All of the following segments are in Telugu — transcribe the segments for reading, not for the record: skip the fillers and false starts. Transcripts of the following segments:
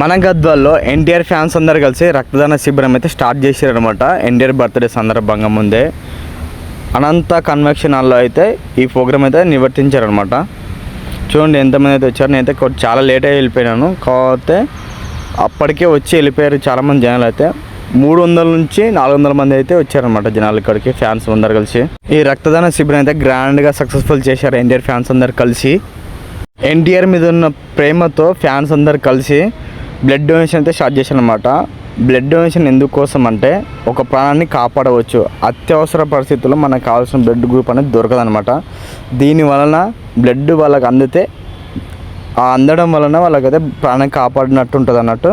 మన గద్వాల్లో ఎన్టీఆర్ ఫ్యాన్స్ అందరు కలిసి రక్తదాన శిబిరం అయితే స్టార్ట్ చేశారనమాట. ఎన్టీఆర్ బర్త్డే సందర్భంగా ముందే అనంత కన్వెన్షన్ హాల్లో అయితే ఈ ప్రోగ్రామ్ అయితే నిర్వర్తించారనమాట. చూడండి ఎంతమంది అయితే వచ్చారు. నేనైతే చాలా లేట్ అయ్యి వెళ్ళిపోయినాను, కాకపోతే అప్పటికే వచ్చి వెళ్ళిపోయారు చాలామంది జనాలు. అయితే 300 నుంచి 400 మంది అయితే వచ్చారనమాట జనాలు ఇక్కడికి, ఫ్యాన్స్ అందరు కలిసి. ఈ రక్తదాన శిబిరం అయితే గ్రాండ్గా సక్సెస్ఫుల్ చేశారు ఎన్టీఆర్ ఫ్యాన్స్ అందరు కలిసి. ఎన్టీఆర్ మీద ఉన్న ప్రేమతో ఫ్యాన్స్ అందరు కలిసి బ్లడ్ డొనేషన్ అయితే స్టార్ట్ చేశారనమాట. బ్లడ్ డొనేషన్ ఎందుకోసం అంటే ఒక ప్రాణాన్ని కాపాడవచ్చు. అత్యవసర పరిస్థితుల్లో మనకు కావాల్సిన బ్లడ్ గ్రూప్ అనేది దొరకదనమాట. దీని వలన బ్లడ్ వాళ్ళకి అందితే ఆ అందడం వలన వాళ్ళకైతే ప్రాణం కాపాడినట్టు ఉంటుంది అన్నట్టు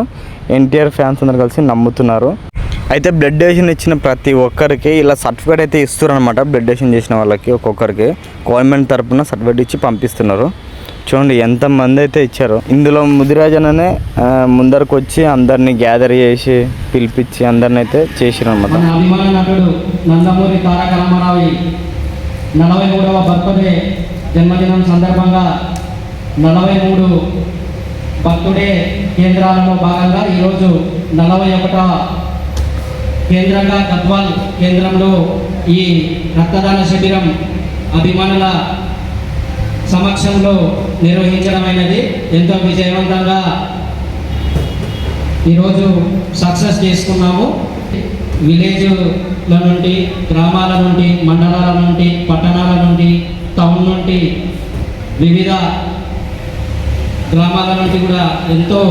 ఎన్టీఆర్ ఫ్యాన్స్ అందరు కలిసి నమ్ముతున్నారు. అయితే బ్లడ్ డొనేషన్ ఇచ్చిన ప్రతి ఒక్కరికి ఇలా సర్టిఫికేట్ అయితే ఇస్తున్నారు అనమాట. బ్లడ్ డొనేషన్ చేసిన వాళ్ళకి ఒక్కొక్కరికి గవర్నమెంట్ తరఫున సర్టిఫికేట్ ఇచ్చి పంపిస్తున్నారు. చూడండి ఎంతమంది అయితే ఇచ్చారు. ఇందులో ముదిరాజననే ముందరకు వచ్చి అందరినీ గ్యాదర్ చేసి పిలిపించి అందరిని అయితే చేసిరు అనమాట. అభిమాన నటుడు నందమూరి తారక రామారావు 43వ బర్త్డే జన్మదినం సందర్భంగా 43 బర్త్డే కేంద్రాలలో భాగంగా ఈరోజు 41వ కేంద్రంగా గద్వాల్ కేంద్రంలో ఈ రక్తదాన శిబిరం అభిమానుల సమక్షంలో నిర్వహించడమైనది. ఎంతో విజయవంతంగా ఈరోజు సక్సెస్ చేసుకున్నాము. విలేజ్ల నుండి, గ్రామాల నుండి, మండలాల నుండి, పట్టణాల నుండి, టౌన్ నుండి, వివిధ గ్రామాల నుండి కూడా ఎంతో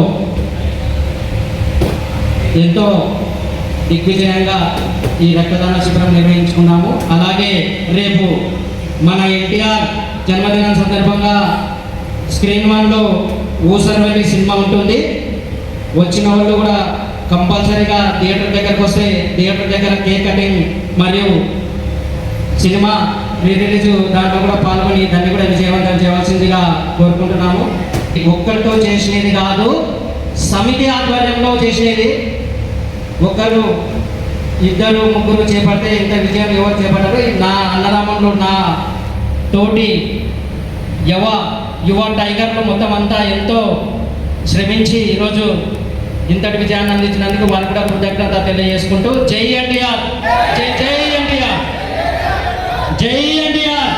దిగ్విజయంగా ఈ రక్తదాన శిబిరం నిర్వహించుకున్నాము. అలాగే రేపు మన ఎన్టీఆర్ జన్మదినం సందర్భంగా స్క్రీన్ 1లో ఊసరవెల్లి సినిమా ఉంటుంది. వచ్చిన వాళ్ళు కూడా కంపల్సరీగా థియేటర్ దగ్గరకు వస్తే థియేటర్ దగ్గర కేక్ కటింగ్ మరియు సినిమా రిలీజ్ దాంట్లో కూడా పాల్గొని దాన్ని కూడా విజయవంతం చేయవలసిందిగా కోరుకుంటున్నాము. ఒక్కరితో చేసినది కాదు, సమితి ఆధ్వర్యంలో చేసినది. ఒకరు, ఇద్దరు, ముగ్గురు చేపడితే ఇంత విజయం ఎవరు చేపట్టారు? నా అన్నదమ్ములు, నా తోటి యువ టైగర్లు మొత్తం అంతా ఎంతో శ్రమించి ఈరోజు ఇంతటి విజయాన్ని అందించినందుకు వాళ్ళు కూడా కృతజ్ఞత తెలియజేసుకుంటూ జై ఎన్టీఆర్, జై జై ఎన్టీఆర్, జై ఎన్టీఆర్.